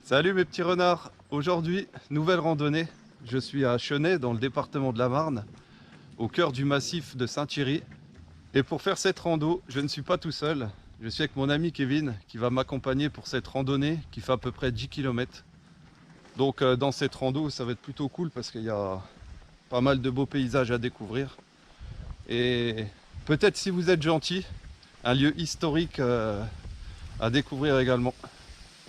Salut mes petits renards. Aujourd'hui, nouvelle randonnée. Je suis à Chenay, dans le département de la Marne, au cœur du massif de Saint-Thierry. Et pour faire cette rando, je ne suis pas tout seul. Je suis avec mon ami Kevin qui va m'accompagner pour cette randonnée qui fait à peu près 10 km. Donc dans cette rando, ça va être plutôt cool parce qu'il y a pas mal de beaux paysages à découvrir. Et peut-être, si vous êtes gentil, un lieu historique à découvrir également.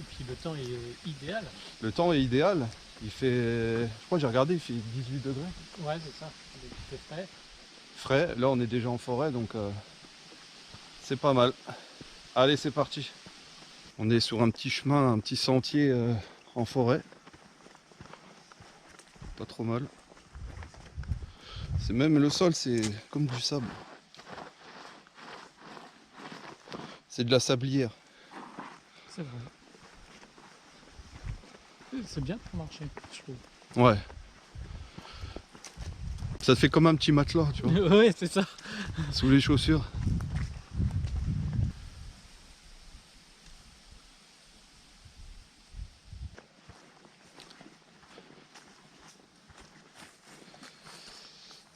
Et puis le temps est idéal. Le temps est idéal. Il fait, je crois que j'ai regardé, il fait 18 degrés. Ouais, c'est ça. Il fait frais. Frais, là on est déjà en forêt donc c'est pas mal. Allez, c'est parti. On est sur un petit chemin, un petit sentier en forêt. Pas trop mal. C'est même le sol, c'est comme du sable. C'est de la sablière. C'est vrai. C'est bien pour marcher, je trouve. Ouais. Ça te fait comme un petit matelas, tu vois, Ouais, c'est ça. sous les chaussures.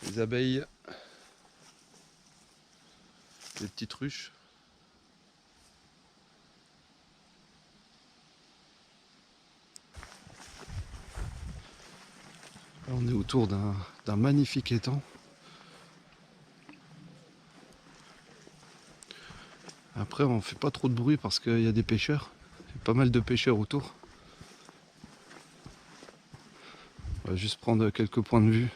Les abeilles. Les petites ruches. Là, on est autour d'un magnifique étang. Après, on fait pas trop de bruit parce qu'il y a des pêcheurs. Il y a pas mal de pêcheurs autour. On va juste prendre quelques points de vue.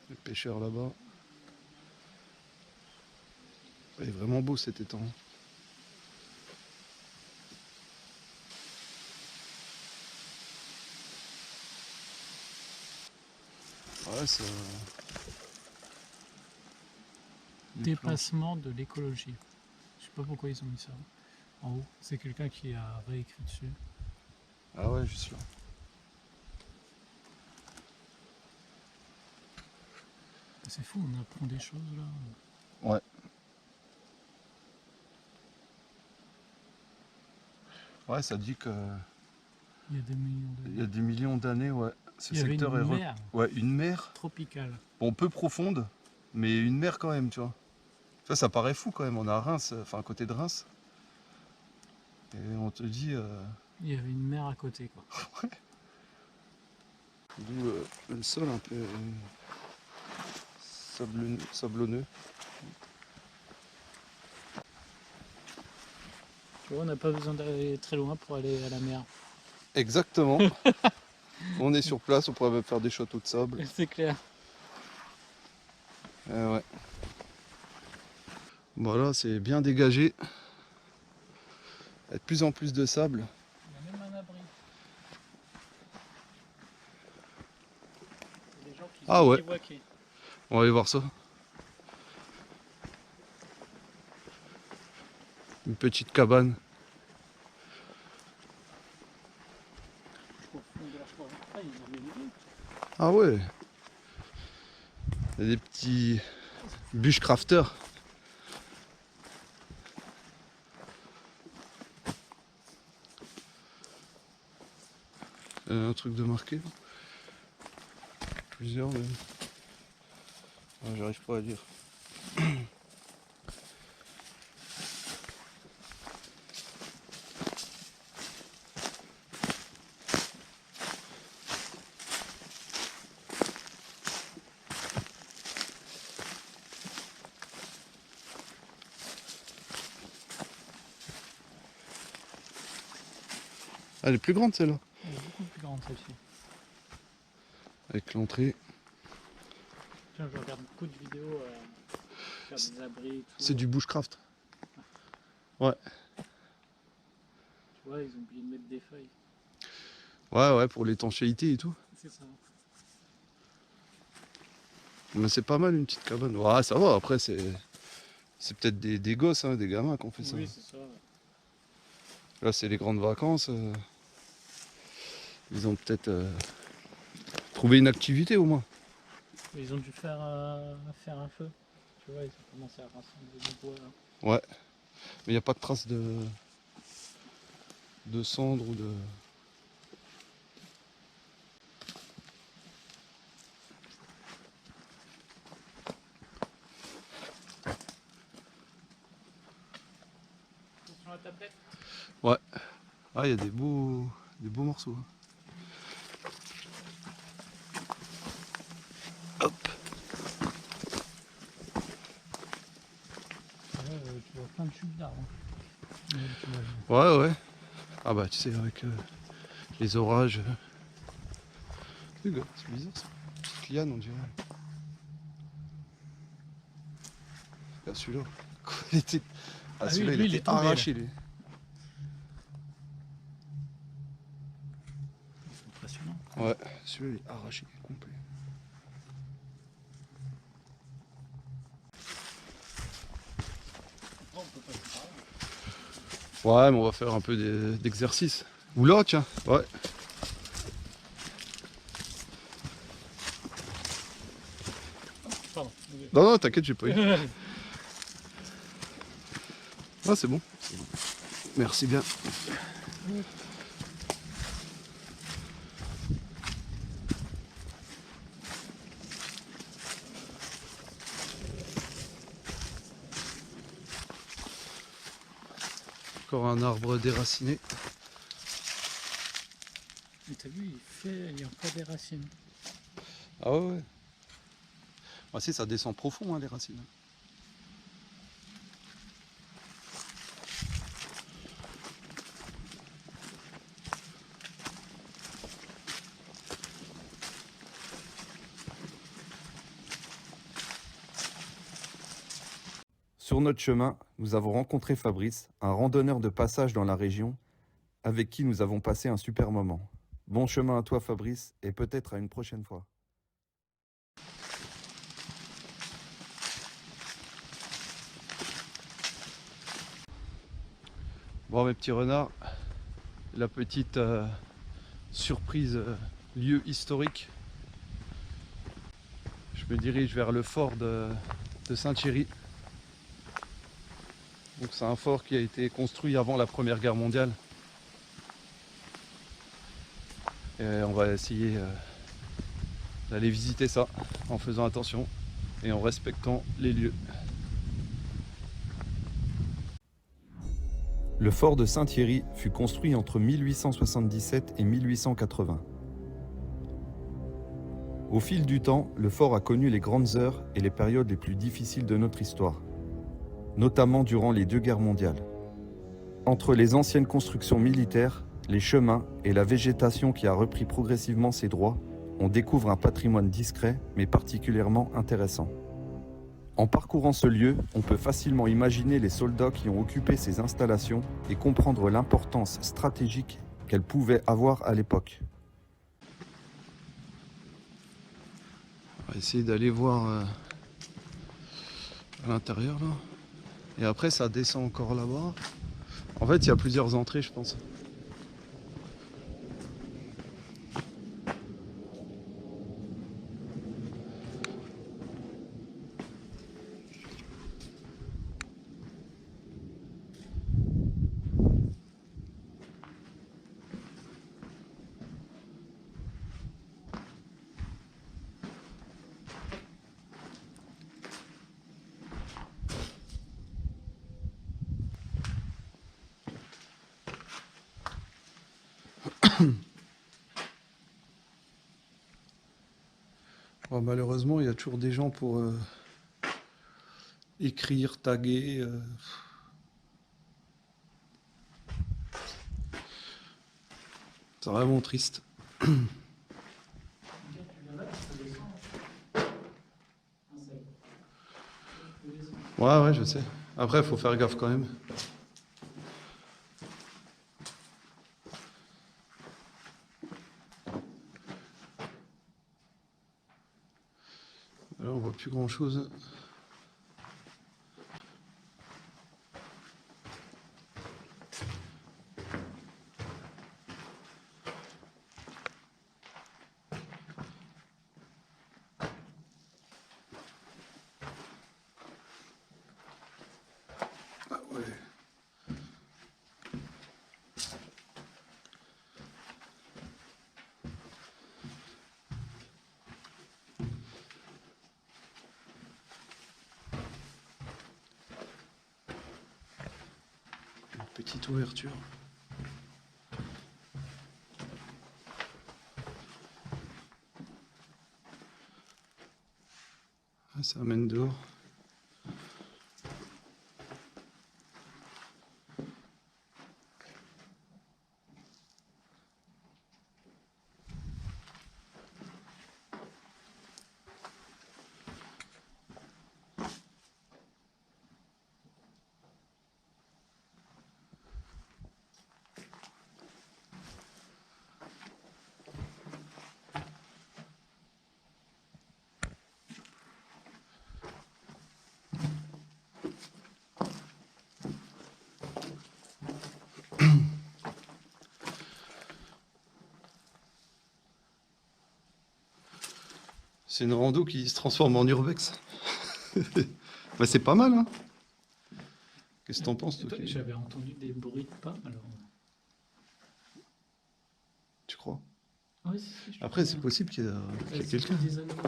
Les pêcheurs là-bas. Il est vraiment beau cet étang. Ouais, ça... Dépassement de l'écologie. Je sais pas pourquoi ils ont mis ça en haut. C'est quelqu'un qui a réécrit dessus. Ah ouais, juste là. C'est fou, on apprend des choses là. Ouais. Ouais, ça dit que Il y a des millions il y de. a des millions d'années, ouais. Ce Il y avait secteur une est mer ouais, une mer. tropicale. Bon, peu profonde, mais une mer quand même, tu vois. Ça paraît fou quand même. On est à Reims, enfin à côté de Reims. Et on te dit Il y avait une mer à côté, quoi. d'où le sol un peu sablonneux. Tu vois, on n'a pas besoin d'aller très loin pour aller à la mer. Exactement. On est sur place, on pourrait même faire des châteaux de sable. C'est clair. Ouais. Voilà, c'est bien dégagé. Il y a de plus en plus de sable. Il y a même un abri. Il y a des gens qui Ah sont ouais. bivouaqués. On va aller voir ça. Une petite cabane. Au fond de la forêt. Ah, ils ont mis une. Ah ouais. Il y a des petits bushcrafters. Un truc de marqué. Plusieurs même. Ah, j'arrive pas à lire. Ah, elle est plus grande celle-là. Elle est beaucoup plus grande celle-ci. Avec l'entrée. Tiens, je regarde beaucoup de vidéos faire des abris et tout. C'est du bushcraft. Ouais. Tu vois, ils ont oublié de mettre des feuilles. Ouais, ouais, pour l'étanchéité et tout. C'est ça. Mais c'est pas mal une petite cabane. Ouais, ça va, après c'est peut-être des gosses, hein, des gamins qui ont fait ça. Oui, c'est ça. Là, c'est les grandes vacances. Ils ont peut-être trouvé une activité au moins. Ils ont dû faire un feu. Tu vois, ils ont commencé à rassembler du bois là. Ouais. Mais il n'y a pas de traces de cendres ou de... Attention à la tablette. Ouais. Ah, il y a des beaux morceaux. Hop. Ouais, tu vois plein de chutes d'arbres. Ouais, ouais. Ah bah, tu sais, avec les orages. C'est bizarre ça. Petite liane, on dirait. Ah, celui-là. Il était... Ah, Ah celui-là, oui, lui, il il est était tombé, arraché, lui. C'est impressionnant. Ouais, celui-là, il est arraché, complet. Oh, on peut passer par là. Ouais, mais on va faire un peu d'exercice. Ou là, tiens. Ouais. Pardon. Désolé. Non, non, t'inquiète, j'ai pas eu. Ah, c'est bon. Merci bien. Encore un arbre déraciné. Mais t'as vu, il y a encore des racines. Ah ouais, ouais. Ah si, ça descend profond, hein, les racines. Sur notre chemin, nous avons rencontré Fabrice, un randonneur de passage dans la région, avec qui nous avons passé un super moment. Bon chemin à toi Fabrice, et peut-être à une prochaine fois. Bon mes petits renards, la petite surprise lieu historique. Je me dirige vers le fort de Saint-Thierry. Donc c'est un fort qui a été construit avant la Première Guerre mondiale. Et on va essayer d'aller visiter ça en faisant attention et en respectant les lieux. Le fort de Saint-Thierry fut construit entre 1877 et 1880. Au fil du temps, le fort a connu les grandes heures et les périodes les plus difficiles de notre histoire, notamment durant les 2 guerres mondiales. Entre les anciennes constructions militaires, les chemins et la végétation qui a repris progressivement ses droits, on découvre un patrimoine discret mais particulièrement intéressant. En parcourant ce lieu, on peut facilement imaginer les soldats qui ont occupé ces installations et comprendre l'importance stratégique qu'elles pouvaient avoir à l'époque. On va essayer d'aller voir à l'intérieur là. Et après ça descend encore là-bas. En fait il y a plusieurs entrées je pense. Bon, malheureusement il y a toujours des gens pour écrire, taguer. C'est vraiment triste. Ouais, ouais, je sais. Après, il faut faire gaffe quand même. Là, on voit plus grand chose. Ouais. Une petite ouverture. Ah, ça amène dehors. C'est une rando qui se transforme en urbex. Bah, c'est pas mal, hein. Qu'est-ce que t'en penses, toi? J'avais entendu des bruits de pas, alors. Tu crois? Ouais, je Après, crois c'est bien. possible qu'il y ait C'est quelqu'un. des animaux.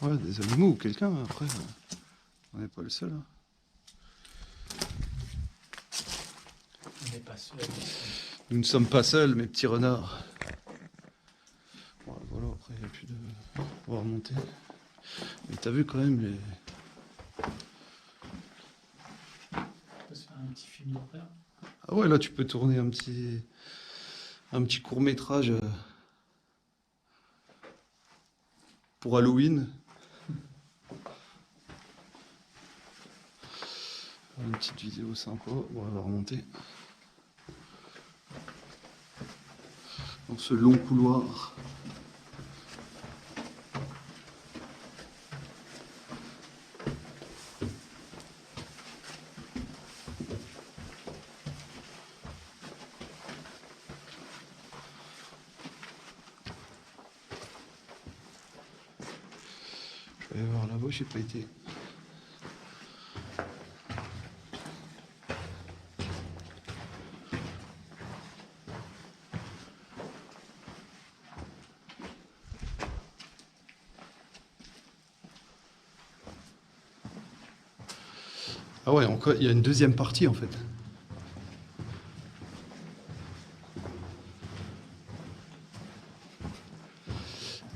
Ouais, des animaux ou quelqu'un. Après, on n'est pas le seul, hein. On n'est pas seul. Nous ne sommes pas seuls, mes petits renards. Ouais, voilà, après, il n'y a plus de... On va remonter. Mais t'as vu quand même les... On peut se faire un petit film d'horreur. Ah ouais, là, tu peux tourner un petit court-métrage pour Halloween. Une petite vidéo sympa. Bon, on va remonter. Dans ce long couloir. Je vais aller voir là-bas, j'ai pas été. Ah ouais, encore, il y a une deuxième partie en fait.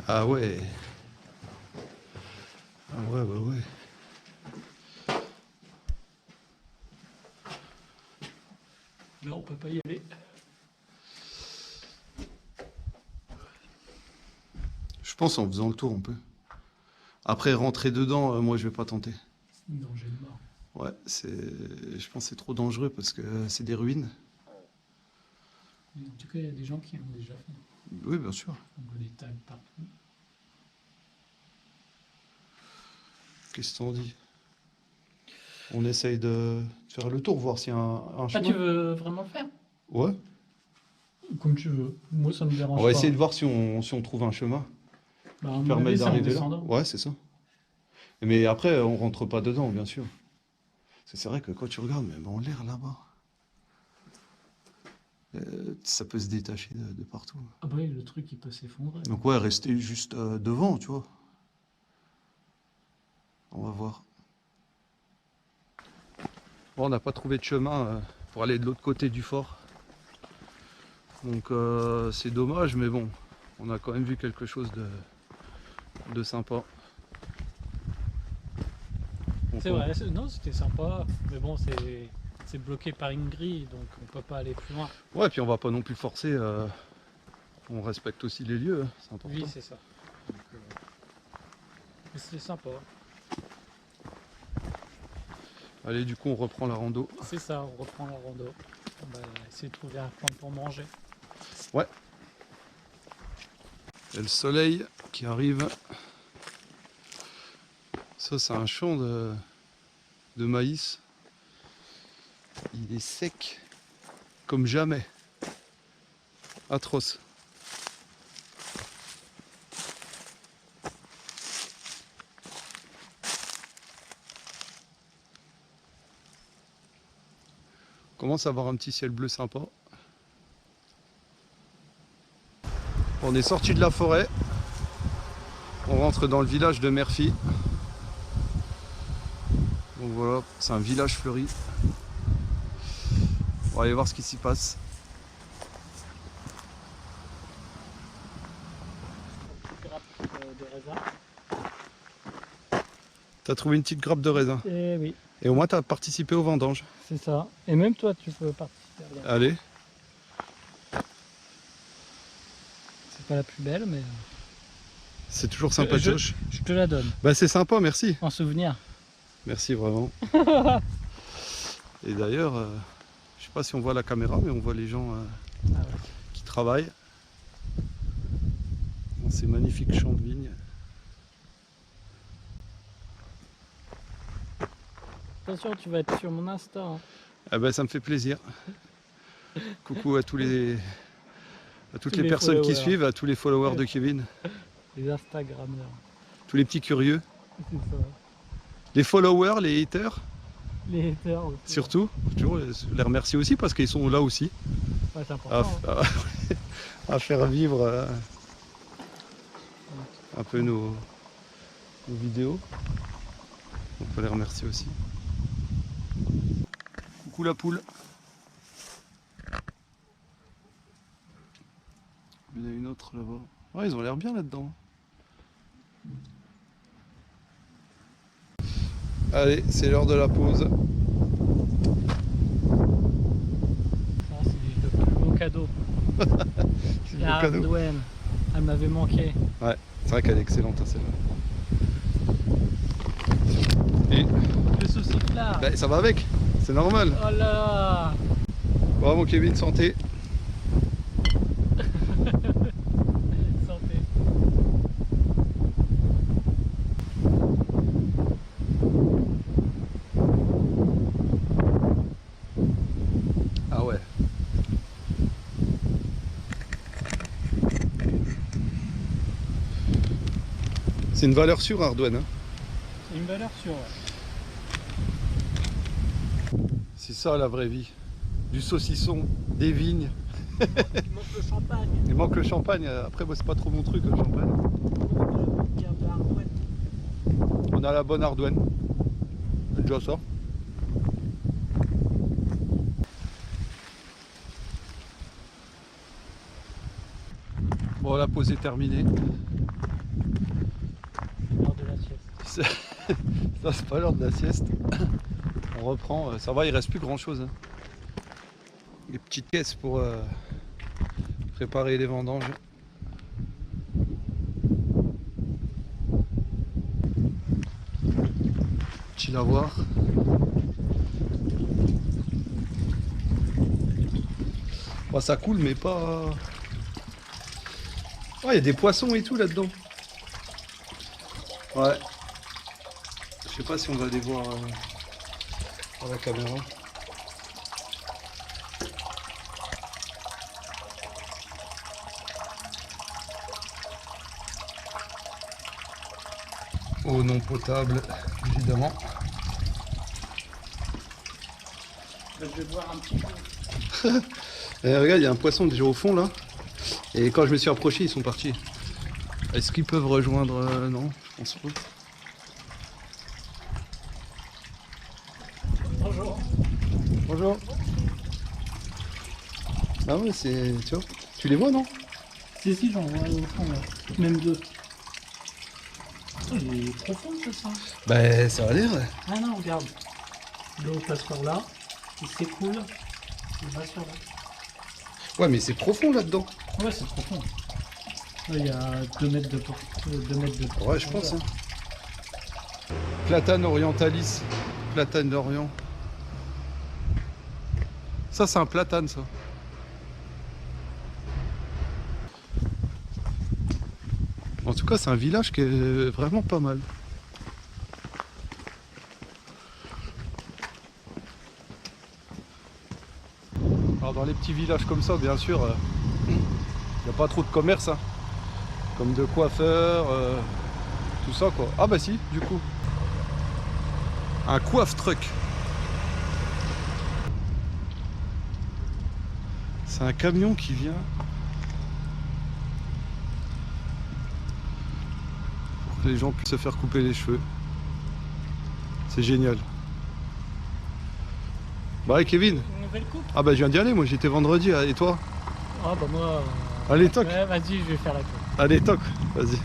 Ah ouais. Ah ouais, ouais, ouais. Non, on peut pas y aller. Je pense en faisant le tour, on peut. Après, rentrer dedans, moi, je vais pas tenter. Danger de mort. Ouais, je pense que c'est trop dangereux parce que c'est des ruines. Mais en tout cas, il y a des gens qui l'ont déjà fait. Oui, bien sûr. On voit des tags partout. Qu'est-ce qu'on dit? On essaye de faire le tour, voir s'il y a un Ah, chemin. tu veux vraiment le faire? Ouais. Comme tu veux. Moi, ça me dérange On va pas. essayer de voir si on trouve un chemin Bah, à qui mon permet avis, c'est en d'arriver là. descendant. Ouais, c'est ça. Mais après, on rentre pas dedans, bien sûr. Parce que c'est vrai que quand tu regardes, même en l'air là-bas, ça peut se détacher de partout. Ah bah oui, le truc, il peut s'effondrer. Donc ouais, rester juste devant, tu vois. On va voir. Bon, on n'a pas trouvé de chemin pour aller de l'autre côté du fort. Donc c'est dommage, mais bon, on a quand même vu quelque chose de sympa. Donc, C'est vrai, non, c'était sympa. Mais bon, c'est bloqué par une grille, donc on peut pas aller plus loin. Ouais, puis on va pas non plus forcer. On respecte aussi les lieux, c'est important. Oui, c'est ça. Donc, mais c'était sympa. Allez, du coup, on reprend la rando. C'est ça, on reprend la rando. On va essayer de trouver un coin pour manger. Ouais. Il y a le soleil qui arrive. Ça, c'est un champ de maïs. Il est sec comme jamais. Atroce. On commence à avoir un petit ciel bleu sympa. On est sorti de la forêt. On rentre dans le village de Murphy. Donc voilà, c'est un village fleuri. On va aller voir ce qui s'y passe. De raisin. T'as trouvé une petite grappe de raisin. Et oui, Et au moins t'as participé aux vendanges. c'est ça. Et même toi, tu peux participer. Regarde. Allez. C'est pas la plus belle, mais C'est toujours sympatoche. je te la donne. Bah c'est sympa, merci. En souvenir. Merci vraiment. Et d'ailleurs, je sais pas si on voit la caméra, mais on voit les gens Ah ouais. qui travaillent dans ces magnifiques champs de vignes. Attention, tu vas être sur mon Insta. Hein. Ah ben, ça me fait plaisir. Coucou à toutes les les personnes qui followers. suivent, à tous les followers de Kevin, Les Instagrammeurs. tous les petits curieux, C'est ça. les followers, les haters, Les haters aussi. surtout. Toujours les remercier aussi parce qu'ils sont là aussi Ouais, c'est à, important. Hein. à faire vivre un peu nos vidéos. On peut les remercier aussi. Coucou la poule. Il y en a une autre là-bas. Ouais, ils ont l'air bien là-dedans. Allez, c'est l'heure de la pause. Ça, c'est le plus bon cadeau. C'est La le cadeau. Ardouane, elle m'avait manqué. Ouais, c'est vrai qu'elle est excellente hein, celle-là. Et Le sauciflard. bah, ça va avec, c'est normal. Oh là là. Bon mon Kevin, santé. Santé. Ah ouais. C'est une valeur sûre Ardouane. Hein. C'est une valeur sûre. C'est ça la vraie vie. Du saucisson, des vignes. Il manque le champagne. Il manque le champagne. Après moi c'est pas trop mon truc le champagne. Il y a de la Ardouane. On a la bonne Ardouane. C'est déjà ça. Bon la pause est terminée. C'est l'heure de la sieste. Ça c'est pas l'heure de la sieste. On reprend, ça va, il reste plus grand chose. Hein. Les petites caisses pour préparer les vendanges. Petit lavoir. Bon, ça coule mais pas... Oh, il y a des poissons et tout là-dedans. Ouais. Je sais pas si on va les voir à la caméra. Eau non potable, évidemment. Je vais boire un petit peu. Et regarde, il y a un poisson déjà au fond là. Et quand je me suis approché, ils sont partis. Est-ce qu'ils peuvent rejoindre non, je pense pas. Bonjour. Bonjour. Ah ouais, c'est... Tu vois, tu les vois non? Si, j'en vois au fond là. Même deux. Oh, il est profond ça. Bah ça a l'air. Ah non, regarde. L'eau passe par là, il s'écoule, il va sur là. Ouais mais c'est profond là-dedans. Ouais, c'est profond. Là, il y a 2 mètres de profondeur. 2 mètres de Ouais je pense. Hein. Platane orientalis. Platane d'Orient. Ça c'est un platane ça. En tout cas c'est un village qui est vraiment pas mal. Alors dans les petits villages comme ça bien sûr il n'y a pas trop de commerce hein. Comme de coiffeurs, tout ça quoi. Ah bah si du coup. Un coiffe truck. C'est un camion qui vient pour que les gens puissent se faire couper les cheveux. C'est génial. Bah ouais, Kevin. Une nouvelle coupe? Ah bah je viens d'y aller, moi j'étais vendredi, et toi? Ah bah moi... Allez toc. Ouais, vas-y, je vais faire la queue. Allez toc, vas-y.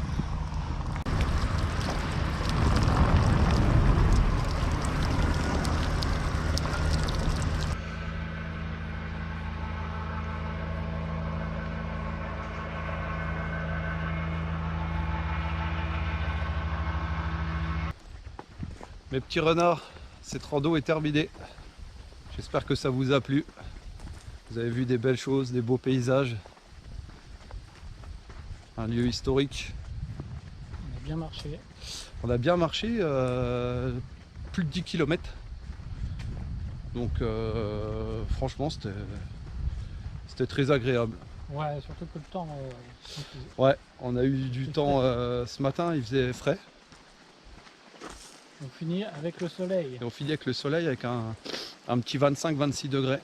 Mes petits renards, cette rando est terminée. J'espère que ça vous a plu. Vous avez vu des belles choses, des beaux paysages. Un lieu historique. On a bien marché. On a bien marché, plus de 10 km. Donc franchement c'était très agréable. Ouais, surtout que le temps... Ouais, on a eu du temps ce matin, il faisait frais. on finit avec le soleil. Et on finit avec le soleil avec un petit 25-26 degrés.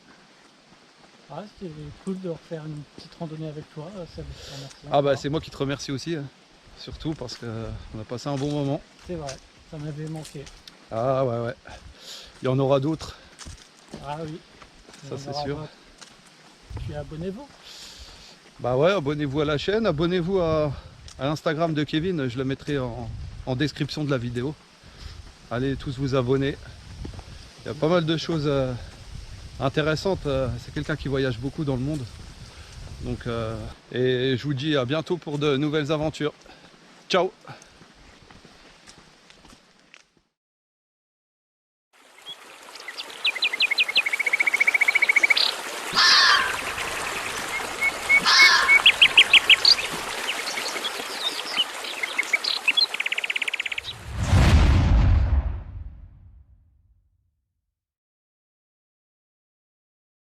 Ah, c'était cool de refaire une petite randonnée avec toi. Ça vous remercie Ah bah encore. c'est moi qui te remercie aussi, hein. Surtout parce qu'on a passé un bon moment. C'est vrai, ça m'avait manqué. Ah ouais ouais, il y en aura d'autres, Ah oui. ça On c'est aura sûr. d'autres. Puis abonnez-vous. Bah ouais, abonnez-vous à la chaîne, abonnez-vous à l'Instagram de Kevin, je le mettrai en description de la vidéo. Allez tous vous abonner. Il y a pas mal de choses intéressantes. C'est quelqu'un qui voyage beaucoup dans le monde. Donc, et je vous dis à bientôt pour de nouvelles aventures. Ciao!